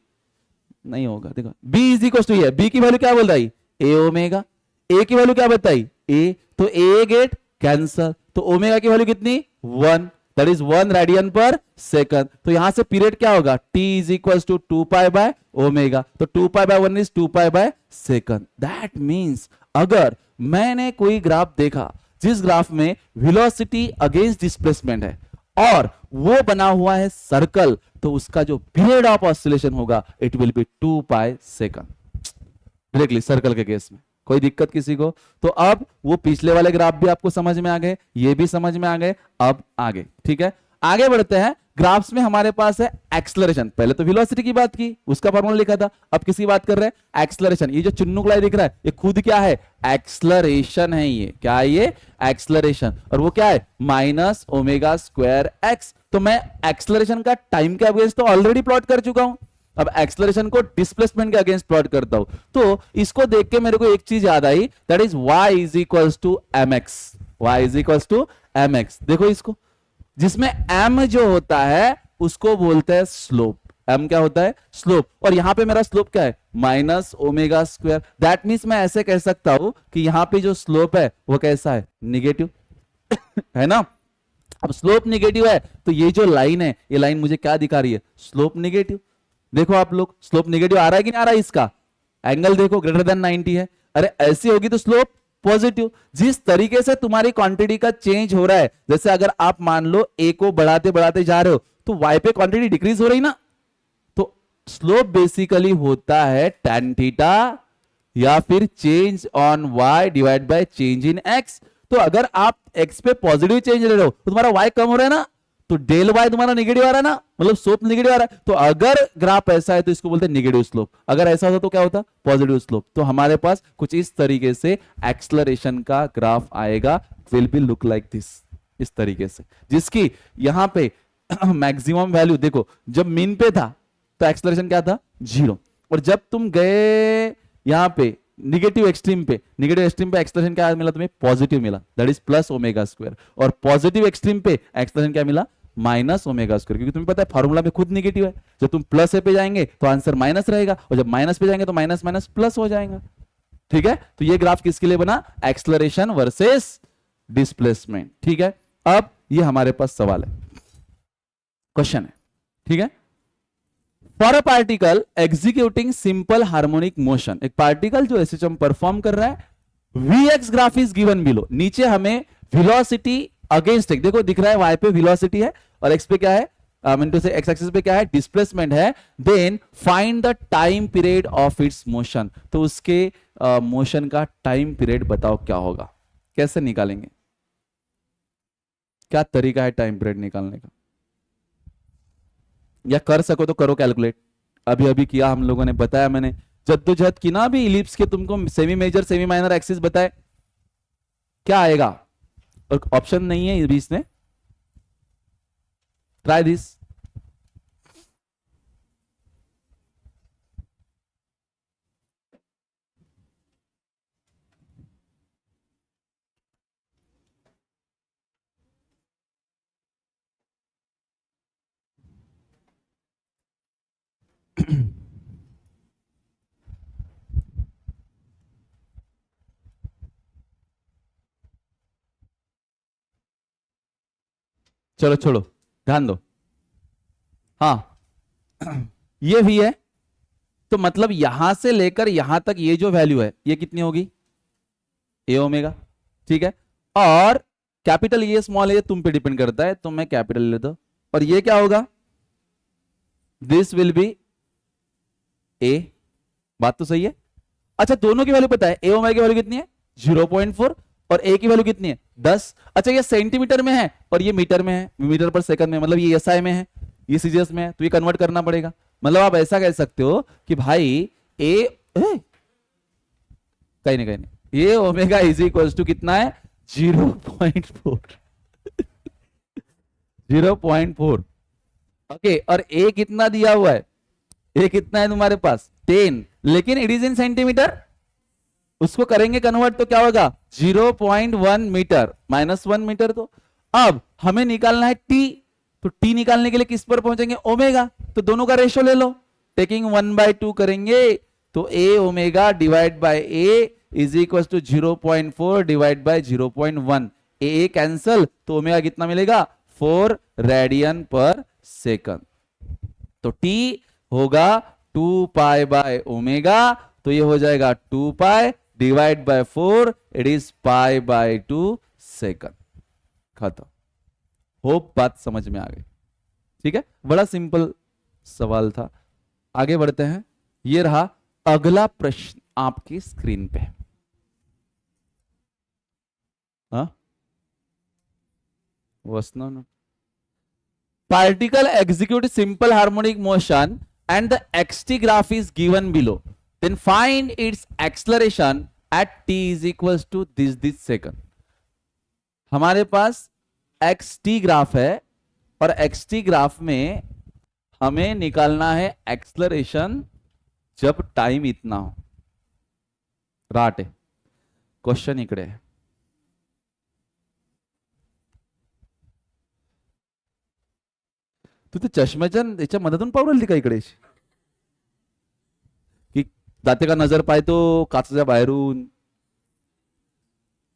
नहीं होगा. देखो b is equal to a, b की वैल्यू क्या बोल रही a ओमेगा, a की वैल्यू क्या बताई a, तो a गेट कैंसल, तो ओमेगा की वैल्यू कितनी 1, that is 1 radian per second. तो यहां से पीरियड क्या होगा t is equal to 2 pi by omega, तो 2 pi by 1 is 2 pi by second. That means अगर मैंने कोई ग्राफ देखा जिस ग्राफ में वेलोसिटी अगेंस्ट डिस्प्लेसमेंट है और वो बना हुआ है सर्कल, तो उसका जो पीरियड ऑफ ऑसिलेशन होगा it will be 2π second, directly circle के केस में। कोई दिक्कत किसी को? तो अब वो पिछले वाले ग्राफ भी आपको समझ में आ गए, ये भी समझ में आ गए, अब आगे ठीक है, आगे बढ़ते हैं। ग्राफ्स में हमारे पास है एक्सलरेशन, पहले तो वेलोसिटी की बात की, उसका फॉर्मूला लिखा था, अब किसकी बात कर रहे हैं? एक्सलरेशन। ये जो चुन्नुकलाई दिख रहा है ये खुद क्या है? एक्सलरेशन है। ये क्या है? ये एक्सलरेशन। और वो क्या है? -ω²x। तो मैं एक्सलरेशन का टाइम के अगेंस्ट तो ऑलरेडी प्लॉट कर चुका हूं, अब एक्सलरेशन को डिस्प्लेसमेंट के अगेंस्ट प्लॉट करता हूं। तो इसको देख के मेरे को एक चीज याद आई, that is y = mx। y = mx। देखो इसको, जिसमें m जो होता है उसको बोलते हैं स्लोप। m क्या होता है? स्लोप। और यहां पे मेरा स्लोप क्या है? -ω²। दैट मीन्स मैं ऐसे कह सकता हूं कि यहां पे जो स्लोप है वो कैसा है? निगेटिव है ना। अब स्लोप निगेटिव है तो ये जो लाइन है, ये लाइन मुझे क्या दिखा रही है? Slope negative. देखो आप लोग, स्लोप निगेटिव आ रहा है कि नहीं आ रहा है? इसका एंगल देखो ग्रेटर देन 90 है। अरे ऐसी होगी तो स्लोप पॉजिटिव। जिस तरीके से तुम्हारी क्वांटिटी का चेंज हो रहा है, जैसे अगर आप मान लो ए को बढ़ाते बढ़ाते जा रहे हो तो वाई पे क्वांटिटी डिक्रीज हो रही ना, तो स्लोप बेसिकली होता है tan थीटा या फिर change on Y divide by change in X. तो अगर आप एक्स पे पॉजिटिव चेंज ले रहे हो तो तुम्हारा वाई कम हो रहा है ना, तो डेल वाई तुम्हारा निगेटिव आ रहा है ना, मतलब स्लोप निगेटिव आ रहा है। तो अगर ग्राफ ऐसा है तो इसको बोलते हैं निगेटिव स्लोप, अगर ऐसा होता तो क्या होता? Positive slope. तो हमारे पास कुछ इस तरीके से एक्सलरेशन का ग्राफ आएगा, will be look like this, इस तरीके से, जिसकी यहां पे मैक्सिमम वैल्यू देखो, जब मीन पे था तो एक्सलरेशन क्या था? 0। और जब तुम गए यहां पे निगेटिव एक्सट्रीम पे, निगेटिव एक्सट्रीम पे एक्सलरेशन क्या मिला तुम्हें? पॉजिटिव मिला, दैट इज +ω²। और पॉजिटिव एक्सट्रीम पे एक्सलरेशन क्या मिला? -ω²। क्योंकि तुम्हें पता है फॉर्मूला में खुद निगेटिव है, जब तुम प्लस पे जाएंगे तो आंसर माइनस रहेगा, और जब माइनस पे जाएंगे तो माइनस माइनस प्लस हो जाएगा। ठीक है, तो ये ग्राफ किसके लिए बना? Acceleration versus displacement. ठीक है, अब ये हमारे पास सवाल है, क्वेश्चन है। ठीक है, for a particle executing simple harmonic motion, एक पार्टिकल जो एसएचएम परफॉर्म कर रहा है, Vx graph is given below. नीचे हमें वेलोसिटी अगेंस्ट एक, देखो दिख रहा है y पे वेलोसिटी है और x पे क्या है? से x एक्सिस पे क्या है? डिस्प्लेसमेंट है। Then find the time period of its motion. तो उसके मोशन का टाइम पीरियड बताओ क्या होगा, कैसे निकालेंगे, क्या तरीका है टाइम पीरियड निकालने का? या कर सको तो करो कैलकुलेट, अभी अभी किया हम लोगों ने, बताया मैंने, जद्दोजहद की ना अभी इलिप्स के, तुमको semi major semi minor axis बताए, क्या आएगा? और ऑप्शन नहीं है बीच में, ट्राई दिस। चलो छोड़ो, ध्यान दो। हाँ ये भी है, तो मतलब यहां से लेकर यहां तक ये जो वैल्यू है ये कितनी होगी? ए ओमेगा। ठीक है, और कैपिटल ये स्मॉल ये तुम पे डिपेंड करता है, तो मैं कैपिटल ले लेता हूं। और ये क्या होगा? दिस विल बी ए। बात तो सही है। अच्छा दोनों की वैल्यू पता है, ए ओमेगा की वैल्यू कितनी है? 0.4, और ए की वैल्यू कितनी है? 10। अच्छा ये सेंटीमीटर में है और ये मीटर में है, मीटर पर सेकंड में, मतलब ये एसआई में है, ये सीजीएस में है, तो ये कन्वर्ट करना पड़ेगा। मतलब आप ऐसा कह सकते हो कि भाई कहीं नहीं कहीं नहीं, ये ओमेगा इज इक्वल टू कितना है? 0.4। 0.4। ओके, और ए कितना दिया हुआ है? ए कितना है तुम्हारे पास? 10, लेकिन इट इज इन सेंटीमीटर, उसको करेंगे कन्वर्ट तो क्या होगा? 0.1 मीटर, -1 मीटर। तो अब हमें निकालना है टी, तो टी निकालने के लिए किस पर पहुंचेंगे? ओमेगा। तो दोनों का रेशो ले लो, टेकिंग 1/2 करेंगे, तो a omega divide by a is equal to 0.4 divide by 0.1। A cancel, तो ओमेगा कितना मिलेगा? 4 रेडियन पर सेकंड। तो टी होगा 2 पाई बाय ओमेगा, तो ये हो जाएगा 2 pi divide by 4, it is pi by 2 second. खत्म। होप बात समझ में आ गई। ठीक है, बड़ा सिंपल सवाल था। आगे बढ़ते हैं। ये रहा अगला प्रश्न आपकी स्क्रीन पे। हाँ, particle execute simple harmonic motion and the xt graph is given below, then find its acceleration at t is equals to this second. हमारे पास xt ग्राफ है और xt ग्राफ में हमें निकालना है एक्सलरेशन जब टाइम इतना हो। राट है क्वेश्चन इकडे है। तू ते चष्म्याच्या याच्या मधातून पाहू राहिली का इकडे की जाते का नजर पाहतो काचच्या बाहेरून?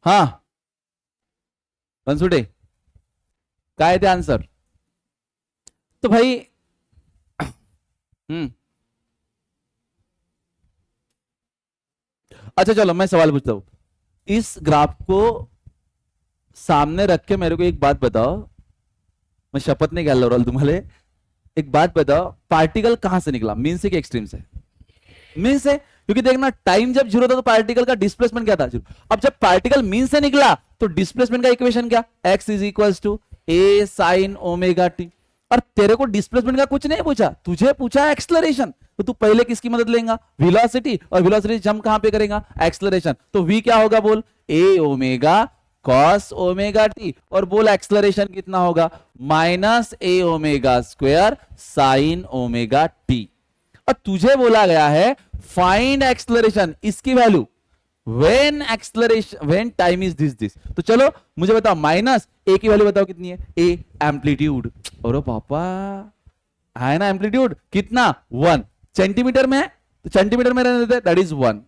हा बनसुटे काय ते आंसर? तो भाई अच्छा चलो मैं सवाल पूछता हूं। इस ग्राफ को सामने रख के मेरे को एक बात बताओ, मैं शपथ नहीं कह रहा तुम्हारे, एक बात बताओ, पार्टिकल कहां से निकला, मीन से कि एक्सट्रीम से? मीन से, क्योंकि देखना टाइम जब जीरो था तो पार्टिकल का डिस्प्लेसमेंट क्या था? जीरो। अब जब पार्टिकल मीन से निकला तो डिस्प्लेसमेंट का इक्वेशन क्या? x is equal to A sine omega T. और तेरे को डिस्प्लेसमेंट का कुछ नहीं पूछा, तुझे पूछा एक्सलरेशन। तो तू पहले किसकी मदद लेगा? वेलोसिटी। और वेलोसिटी जंप कहां पे करेगा? एक्सलरेशन। तो v क्या होगा बोल? A omega cos omega T. और बोल एक्सलरेशन कितना होगा? Minus a omega square sine omega T. और तुझे बोला गया है फाइंड एक्सलरेशन, इसकी वैल्यू when acceleration when time is this. तो चलो मुझे बताओ, माइनस ए की वैल्यू बताओ कितनी है? A amplitude. और पापा है ना एम्पलीट्यूड कितना? 1 सेंटीमीटर में है तो सेंटीमीटर में रहने देते, दैट इज 1।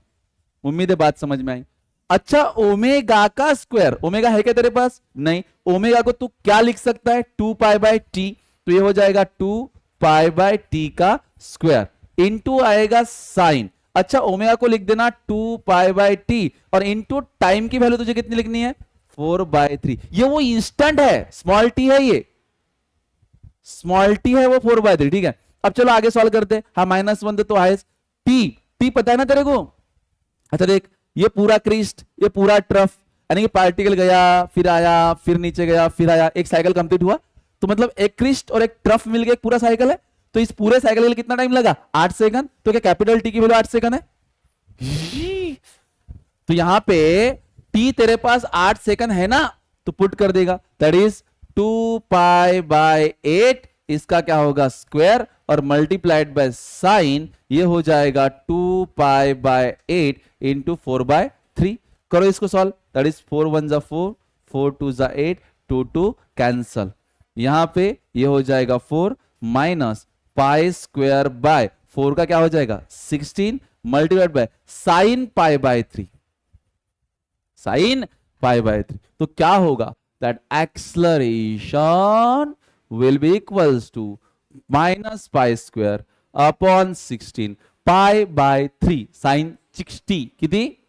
उम्मीद है बात समझ में आई। अच्छा ओमेगा का स्क्वायर, ओमेगा है क्या तेरे पास? नहीं। ओमेगा को तू क्या लिख सकता है? 2 पाई बाय टी। तो ये हो जाएगा 2 पाई बाय टी का स्क्वायर इनटू आएगा साइन। अच्छा ओमेगा को लिख देना 2 पाई बाय टी और इनटू टाइम की वैल्यू तुझे कितनी लिखनी है? 4/3। ये वो इंस्टेंट है, स्मॉल टी है, ये स्मॉल टी है वो 4/3। ठीक है, अब चलो आगे सॉल्व करते हैं। हाँ -1 तो है। टी पता है ना तेरे को? अच्छा देख, ये पूरा क्रिस्ट, ये पूरा ट्रफ, यानी कि पार्टिकल गया फिर आया फिर नीचे गया फिर आया, एक साइकिल कंप्लीट हुआ। तो मतलब एक क्रिस्ट और एक ट्रफ मिलके एक पूरा साइकिल है। तो इस पूरे साइकिल के लिए कितना टाइम लगा? 8 सेकंड। तो क्या कैपिटल टी की वैल्यू 8 सेकंड है? तो यहां पे टी तेरे पास 8 सेकंड है ना, तो पुट कर देगा, दैट इज 2 पाई बाय 8, इसका क्या होगा? स्क्वायर, और मल्टीप्लाइड बाय साइन, ये हो जाएगा 2 पाई बाय 8 इंटू 4/3। करो इसको सॉल्व, दैट इज 4 1 जा 4, 4 2 जा 8, 2 2 कैंसल। यहां पे ये हो जाएगा 4 माइनस पाई स्क्वायर बाय 4 का क्या हो जाएगा? 16 multiplied by sine pi by 3, sine pi by 3। तो क्या होगा? That acceleration will be equals to minus pi square upon 16 pi by 3 sine 60 कितनी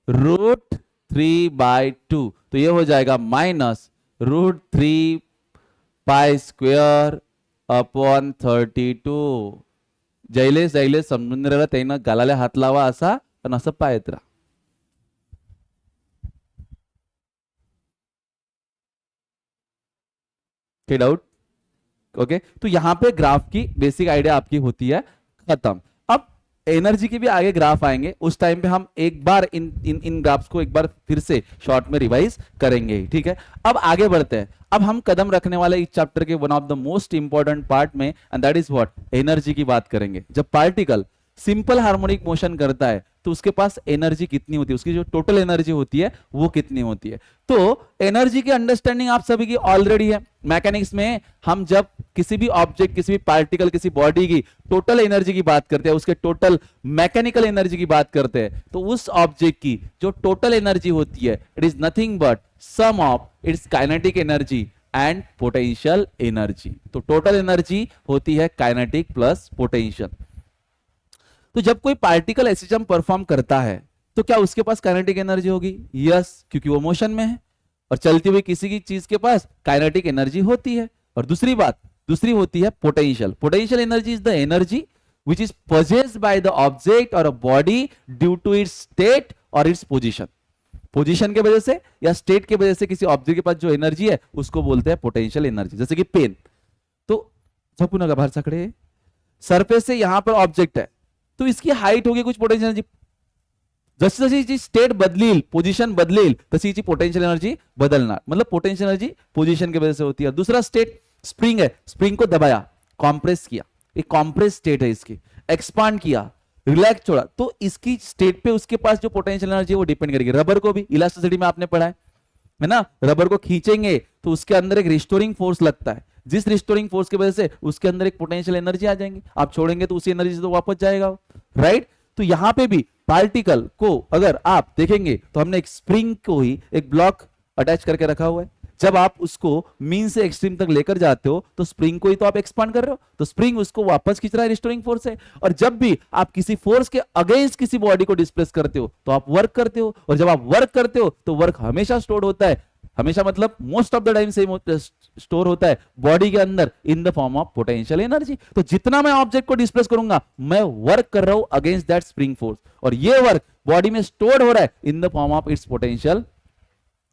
√3/2। तो ये हो जाएगा माइनस √3 पाई स्क्वेअर अपॉन 32। जैलेस समजून राहिला त्यानं गालाला हात लावा असा आणि असं पाहत राहा। क्या डाउट? ओके, तो यहां पे ग्राफ की बेसिक आइडिया आपकी होती है खत्म। अब एनर्जी के भी आगे ग्राफ आएंगे, उस टाइम पे हम एक बार इन ग्राफ्स को एक बार फिर से शॉर्ट में रिवाइज करेंगे। ठीक है, अब आगे बढ़ते हैं। अब हम कदम रखने वाले इस चैप्टर के one of the most important part में, and that is what? Energy की बात करेंगे। जब पार्टिकल सिंपल हार्मोनिक मोशन करता है तो उसके पास एनर्जी कितनी होती है, उसकी जो टोटल एनर्जी होती है वो कितनी होती है। तो एनर्जी की अंडरस्टैंडिंग आप सभी की ऑलरेडी है। मैकेनिक्स में हम जब किसी भी ऑब्जेक्ट, किसी भी पार्टिकल, किसी बॉडी की टोटल एनर्जी की बात करते हैं, उसके टोटल मैकेनिकल एनर्जी की बात करते हैं, तो उस ऑब्जेक्ट की जो टोटल एनर्जी होती है, it is nothing but sum of its kinetic energy and potential energy. तो टोटल एनर्जी होती है काइनेटिक प्लस पोटेंशियल। तो जब कोई पार्टिकल ऐसे जंप परफॉर्म करता है तो क्या उसके पास काइनेटिक एनर्जी होगी? यस, क्योंकि वो मोशन में है। और चलती हुई किसी की चीज के पास काइनेटिक एनर्जी होती है। और दूसरी होती है potential. Potential energy is the energy which is possessed by the object और a body due to its state और इट्स पोजिशन। पोजीशन के वजह से या स्टेट के वजह से किसी ऑब्जेक्ट के पास जो एनर्जी है उसको बोलते हैं पोटेंशियल एनर्जी। जैसे कि पेन, तो झपुना का बाहर सकड़े सरफेस से यहां पर ऑब्जेक्ट है तो इसकी हाइट होगी कुछ पोटेंशियल एनर्जी, जशी जशी स्टेट बदलील पोजीशन बदलेल तशी पोटेंशियल एनर्जी बदलना, मतलब पोटेंशियल एनर्जी पोजीशन की वजह से होती है। दूसरा स्टेट स्प्रिंग है, स्प्रिंग को दबाया, कॉम्प्रेस किया, एक कॉम्प्रेस स्टेट है इसकी, एक्सपांड किया, रिलैक्स छोड़ा, तो इसकी स्टेट पे उसके पास जो पोटेंशियल एनर्जी है वो डिपेंड करेगी। रबर को भी इलास्टिसिटी में आपने पढ़ा है ना, रबर को खींचेंगे तो उसके अंदर एक रिस्टोरिंग फोर्स लगता है, जिस रिस्टोरिंग फोर्स की वजह से उसके अंदर एक पोटेंशियल एनर्जी आ जाएंगी, आप छोड़ेंगे तो उसी एनर्जी से तो वापस जाएगा, राइट। तो यहां पे भी पार्टिकल को अगर आप देखेंगे तो हमने एक स्प्रिंग को ही एक ब्लॉक अटैच करके रखा हुआ है, जब आप उसको मीन से एक्सट्रीम तक लेकर जाते हो तो स्प्रिंग को ही तो आप एक्सपांड कर रहे हो, तो स्प्रिंग उसको वापस खींच रहा है, रिस्टोरिंग फोर्स है। और जब भी आप किसी फोर्स के अगेंस्ट किसी बॉडी को डिस्प्लेस करते हो तो आप वर्क करते हो, और जब आप वर्क करते हो तो वर्क हमेशा स्टोर होता है, हमेशा मतलब मोस्ट ऑफ द टाइम से स्टोर होता है बॉडी के अंदर in the form of potential energy. तो जितना मैं ऑब्जेक्ट को डिस्प्लेस करूंगा मैं वर्क कर रहा हूं अगेंस्ट दैट स्प्रिंग फोर्स, और ये वर्क बॉडी में स्टोर हो रहा है in the form of its potential.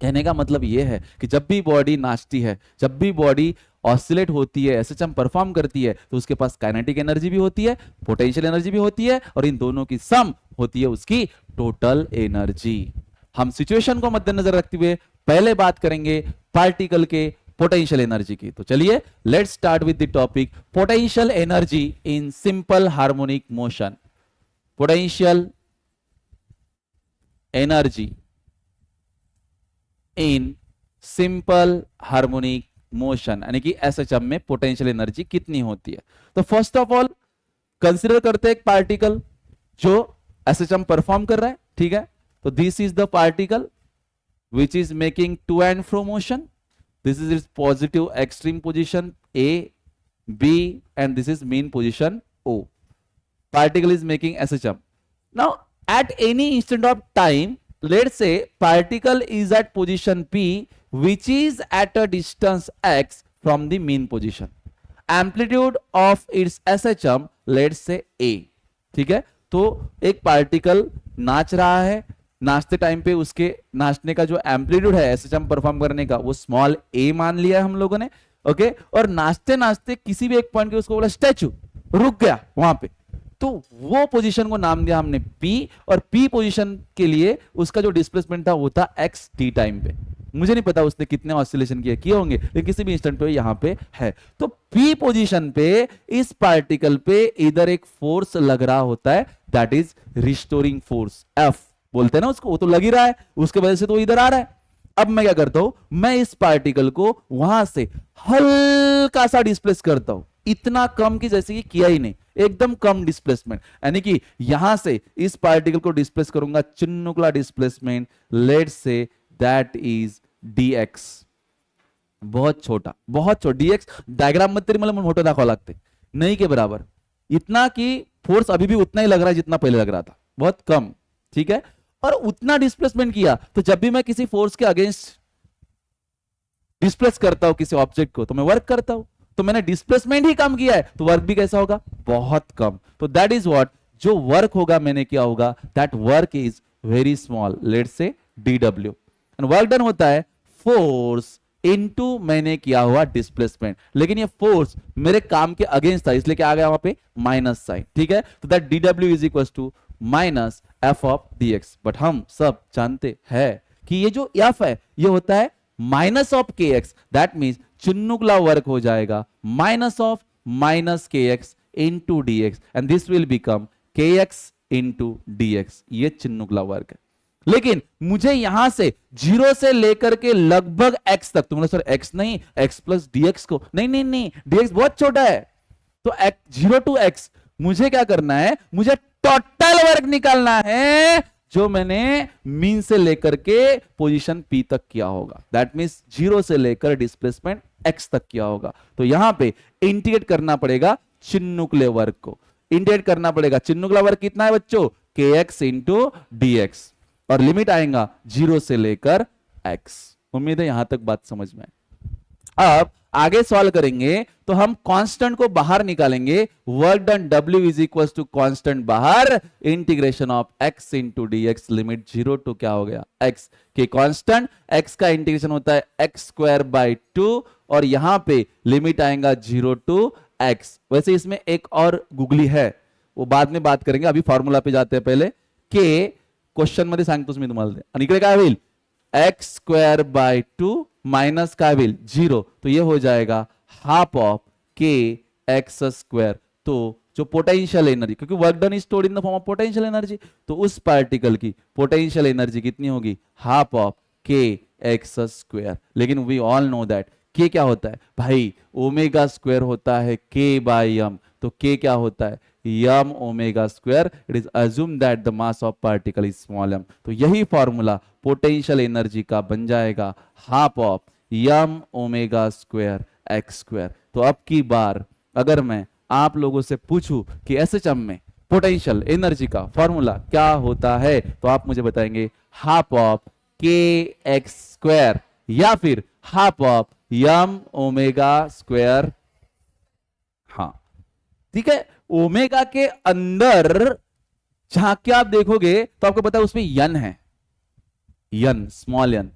कहने का मतलब यह है कि जब भी बॉडी नाचती है, जब भी बॉडी ऑसिलेट होती है, एसएचएम परफॉर्म करती है, तो उसके पास काइनेटिक एनर्जी भी होती है, पोटेंशियल एनर्जी भी होती है, और इन दोनों की सम होती है उसकी टोटल एनर्जी। हम सिचुएशन को मद्देनजर रखते हुए पहले बात करेंगे पार्टिकल के पोटेंशियल एनर्जी की। तो चलिए let's start with the topic potential energy in simple harmonic motion. Potential energy in simple harmonic motion, यानी कि एसएचएम में पोटेंशियल एनर्जी कितनी होती है। तो फर्स्ट ऑफ ऑल कंसीडर करते हैं एक पार्टिकल जो एसएचएम परफॉर्म कर रहा है, ठीक है। तो this is the particle which is making to and fro motion. This is its positive extreme position A, B, and this is mean position O. Particle is making SHM. Now, at any instant of time, let's say particle is at position P, which is at a distance x from the mean position. Amplitude of its SHM, let's say A. ठीक है, तो एक particle नाच रहा है, नाचते time पे उसके नाचने का जो एम्पलीट्यूड है एसएचएम परफॉर्म करने का वो स्मॉल ए मान लिया है हम लोगों ने, ओके। और नाचते नाचते किसी भी एक पॉइंट के उसको बोला स्टैचू, रुक गया वहां पे, तो वो पोजीशन को नाम दिया हमने पी, और पी पोजीशन के लिए उसका जो डिस्प्लेसमेंट था वो था एक्स टी टाइम पे। मुझे नहीं पता उसने कितने ऑसिलेशन किए होंगे, लेकिन किसी भी इंस्टेंट पे यहां पे है। तो पी पोजीशन पे इस पार्टिकल पे इधर एक फोर्स लग रहा होता है, that is restoring force, F बोलते हैं ना उसको, वो तो लग ही रहा है, उसके वजह से तो इधर आ रहा है। अब मैं क्या करता हूं, मैं इस पार्टिकल को वहां से हल्का सा डिस्प्लेस करता हूं, इतना कम कि जैसे कि किया ही नहीं, एकदम कम डिस्प्लेसमेंट, यानी कि यहां से इस पार्टिकल को डिस्प्लेस करूंगा, चिन्नुकला displacement, let's say that is dx, बहुत छोटा, बहुत छोटा dx डायग्राम में तेरी मतलब मोटो दाखवा लगते नहीं के बराबर, इतना कि फोर्स अभी भी उतना ही लग रहा है जितना पहले लग रहा था, बहुत कम, ठीक है। और उतना डिस्प्लेसमेंट किया, तो जब भी मैं किसी फोर्स के अगेंस्ट डिस्प्लेस करता हूं किसी ऑब्जेक्ट को तो मैं वर्क करता हूं, तो मैंने डिस्प्लेसमेंट ही कम किया है तो वर्क भी कैसा होगा, बहुत कम। तो दैट इज व्हाट, जो वर्क होगा मैंने किया होगा, that work is very small, let's say dw, and work done होता है फोर्स इनटू मैंने किया हुआ डिस्प्लेसमेंट, लेकिन ये फोर्स मेरे काम के अगेंस्ट था इसलिए क्या आ गया वहां पे माइनस साइन, ठीक है। तो that dw is equal to minus F of dx, but हम सब जानते हैं कि ये जो एफ है ये होता है माइनस ऑफ के एक्स, दैट मीन्स चिन्नुकला वर्क हो जाएगा माइनस ऑफ माइनस के x into d x, and this will become के एक्स इंटू डी एक्स, ये चिन्नुकला वर्क है। लेकिन मुझे यहां से जीरो से लेकर के लगभग x तक, तुमने सर x नहीं x प्लस dx को, नहीं नहीं नहीं dx बहुत छोटा है, तो जीरो टू x मुझे क्या करना है, मुझे टोटल वर्क निकालना है जो मैंने मीन से लेकर के पोजीशन P तक किया होगा, दैट मींस जीरो से लेकर डिस्प्लेसमेंट x तक किया होगा। तो यहां पे इंटीग्रेट करना पड़ेगा चिन्नुकले वर्क को, इंटीग्रेट करना पड़ेगा, चिन्नुकला वर्क कितना है बच्चों, kx इंटू dx, और लिमिट आएगा जीरो से लेकर x। उम्मीद है यहां तक बात समझ में। अब आगे सॉल्व करेंगे तो हम कांस्टेंट को बाहर निकालेंगे, work done W is equal to constant बाहर, integration of x into d x, limit 0 to क्या हो गया x के कांस्टेंट, x का इंटीग्रेशन होता है x स्क्वायर बाई 2 और यहां पे लिमिट आएगा 0 टू x। वैसे इसमें एक और गुगली है, वो बाद में बात करेंगे, अभी फॉर्मूला पे जाते हैं पहले के क्वेश्चन मध्ये सांगतोच मी तुम्हाला आणि इकडे काय होईल एक्स स्क्वायर बाय 2 माइनस काय होईल 0, तो ये हो जाएगा हाफ ऑफ के एक्स स्क्वायर। तो जो पोटेंशियल एनर्जी, क्योंकि work done is stored in the form of potential energy, तो उस पार्टिकल की पोटेंशियल एनर्जी कितनी होगी हाफ ऑफ के एक्स स्क्वायर। लेकिन वी ऑल नो दैट के क्या होता है भाई, ओमेगा स्क्वायर होता है के बाय एम, तो के क्या होता है m omega square. It is assume that the mass of particle is small m, तो यही फॉर्मूला पोटेंशियल एनर्जी का बन जाएगा half of Yama omega square x square. तो अब की बार अगर मैं आप लोगों से पूछूं कि एसएचएम में पोटेंशियल एनर्जी का फॉर्मूला क्या होता है, तो आप मुझे बताएंगे हाफ ऑफ के एक्स स्क्वायर या फिर half of Yama omega square. हाँ ठीक है, ओमेगा के अंदर जहां के आप देखोगे तो आपको पता है उसमें यन है, यन स्मॉल यन,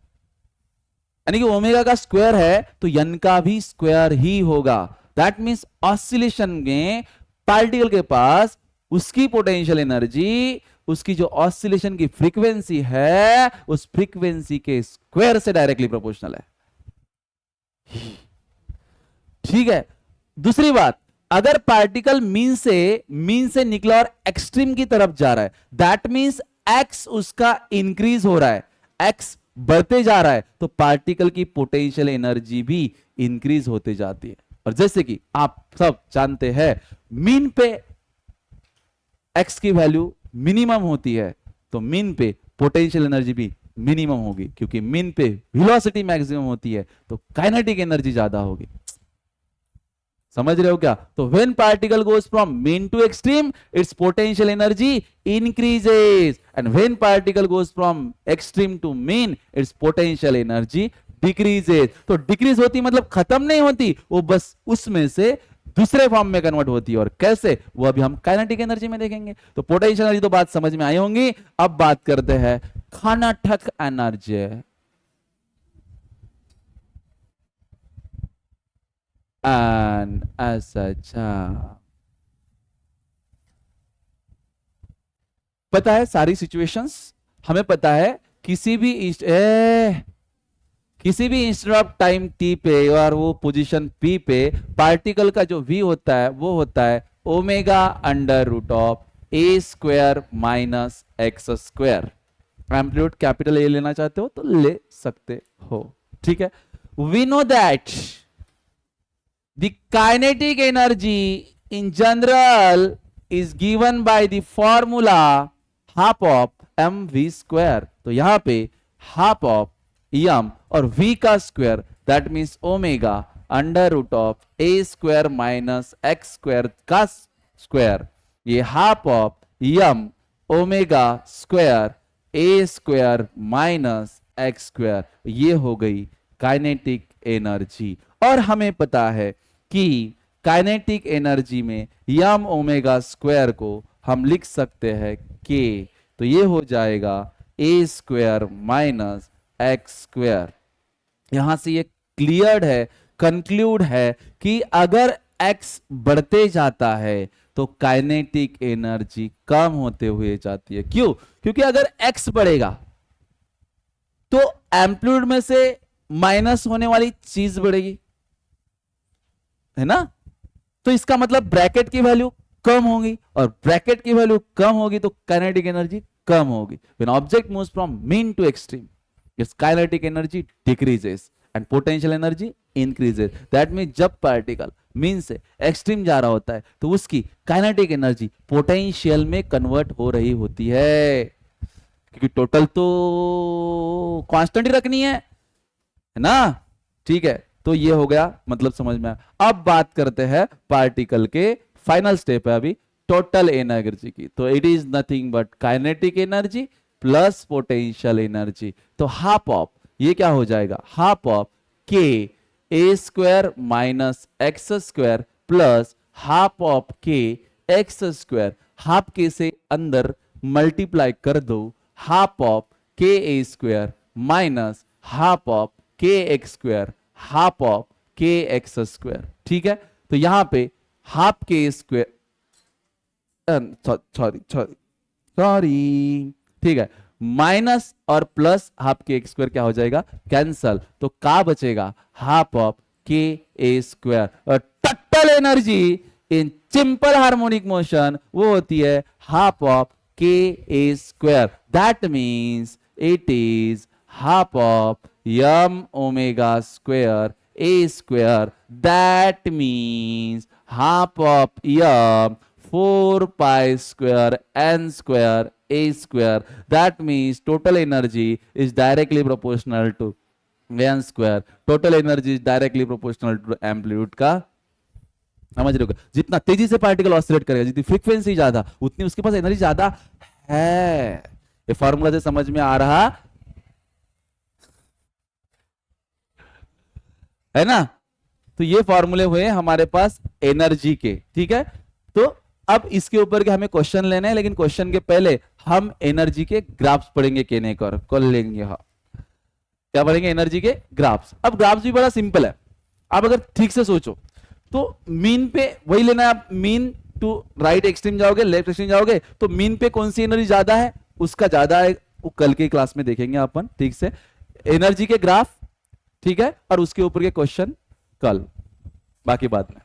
यानी कि ओमेगा का स्क्वायर है तो यन का भी स्क्वायर ही होगा। दैट मींस ऑसिलेशन में पार्टिकल के पास उसकी पोटेंशियल एनर्जी उसकी जो ऑसिलेशन की फ्रीक्वेंसी है उस फ्रीक्वेंसी के स्क्वायर से डायरेक्टली प्रोपोर्शनल है। ठीक है, दूसरी बात, अगर पार्टिकल मीन से निकला और एक्सट्रीम की तरफ जा रहा है, दैट मींस एक्स उसका इंक्रीज हो रहा है, एक्स बढ़ते जा रहा है, तो पार्टिकल की पोटेंशियल एनर्जी भी इंक्रीज होते जाती है। और जैसे कि आप सब जानते हैं मीन पे एक्स की वैल्यू मिनिमम होती है, तो मीन पे पोटेंशियल एनर्जी भी मिनिमम होगी, क्योंकि मीन पे वेलोसिटी मैक्सिमम होती है तो काइनेटिक एनर्जी ज्यादा होगी। समझ रहे हो क्या? तो when particle goes from mean to extreme its potential energy increases, and when particle goes from extreme to mean its potential energy decreases. तो डिक्रीज होती मतलब खत्म नहीं होती, वो बस उसमें से दूसरे फॉर्म में कन्वर्ट होती है। और कैसे, वो अभी हम काइनेटिक एनर्जी में देखेंगे। तो पोटेंशियल एनर्जी तो बात समझ में आई होंगी। अब बात करते हैं काइनेटिक एनर्जी। एंड अच्छा पता है सारी सिचुएशंस हमें पता है, किसी भी इंस्टेंट ऑफ टाइम टी पे और वो पोजीशन पी पे पार्टिकल का जो वी होता है वो होता है omega under root of A square minus x square. Amplitude capital A लेना चाहते हो तो ले सकते हो। ठीक है, we know that the kinetic energy in general is given by the formula half of mv square। तो यहां पे half of m और v का square that means omega under root of a square minus x square का square, ये half of m omega square a square minus x square, ये हो गई काइनेटिक एनर्जी। और हमें पता है कि काइनेटिक एनर्जी में यम ओमेगा स्क्वायर को हम लिख सकते हैं के, तो ये हो जाएगा ए स्क्वायर माइनस एक्स स्क्वायर। यहां से ये क्लियर्ड है, कंक्लूड है कि अगर एक्स बढ़ते जाता है तो काइनेटिक एनर्जी कम होते हुए जाती है। क्यों? क्योंकि अगर एक्स बढ़ेगा तो एम्पलीट्यूड में से माइनस होने वाली चीज बढ़ेगी, है ना? तो इसका मतलब ब्रैकेट की वैल्यू कम होगी, और ब्रैकेट की वैल्यू कम होगी तो काइनेटिक एनर्जी कम होगी। When object moves from mean to extreme its kinetic energy decreases and potential energy increases. That means जब पार्टिकल मीन से एक्सट्रीम जा रहा होता है तो उसकी काइनेटिक एनर्जी पोटेंशियल में कन्वर्ट हो रही होती है, क्योंकि टोटल तो कांस्टेंट ही रखनी है ना? ठीक है, तो ये हो गया, मतलब समझ में आया। अब बात करते हैं पार्टिकल के फाइनल स्टेप है अभी टोटल एनर्जी की। तो it is nothing but kinetic energy plus potential energy. तो हाफ ऑफ ये क्या हो जाएगा, half of k a square minus x square plus half of के एक्स स्क्वायर, हाफ के से अंदर मल्टीप्लाई कर दो, half of k a square minus half of के एक्स स्क्वायर, हाफ ऑफ के एक्स स्क्वायर। ठीक है, तो यहां पे हाफ के स्क्वायर, सॉरी सॉरी सॉरी, ठीक है, माइनस और प्लस हाफ के एक्स स्क्वायर क्या हो जाएगा, कैंसल, तो का बचेगा half of k a square. और total energy in simple harmonic motion वो होती है half of k a square, that means it is half of Yama omega square a square, that means half of m 4 pi square n square a square, that means total energy is directly proportional to n square, total energy is directly proportional to amplitude का, समझ रहे हो? जितना तेजी से particle oscillate करेगा, जितनी frequency ज्यादा, उतनी उसके पास एनर्जी ज्यादा है। ये फॉर्मूला से समझ में आ रहा है ना? तो ये फॉर्मूले हुए हमारे पास एनर्जी के। ठीक है, तो अब इसके ऊपर के हमें क्वेश्चन लेने हैं, लेकिन क्वेश्चन के पहले हम एनर्जी के ग्राफ्स पढ़ेंगे, केने कर लेंगे। हाँ, क्या पढ़ेंगे? एनर्जी के ग्राफ्स। अब ग्राफ्स भी बड़ा सिंपल है, आप अगर ठीक से सोचो तो मीन पे वही लेना है। आप मीन टू राइट एक्सट्रीम जाओगे, लेफ्ट एक्सट्रीम जाओगे, तो मीन पे कौन सी एनर्जी ज्यादा है, उसका ज्यादा है, वो कल के क्लास में देखेंगे अपन। ठीक से, एनर्जी के ग्राफ, ठीक है, और उसके ऊपर के क्वेश्चन कल, बाकी बाद में।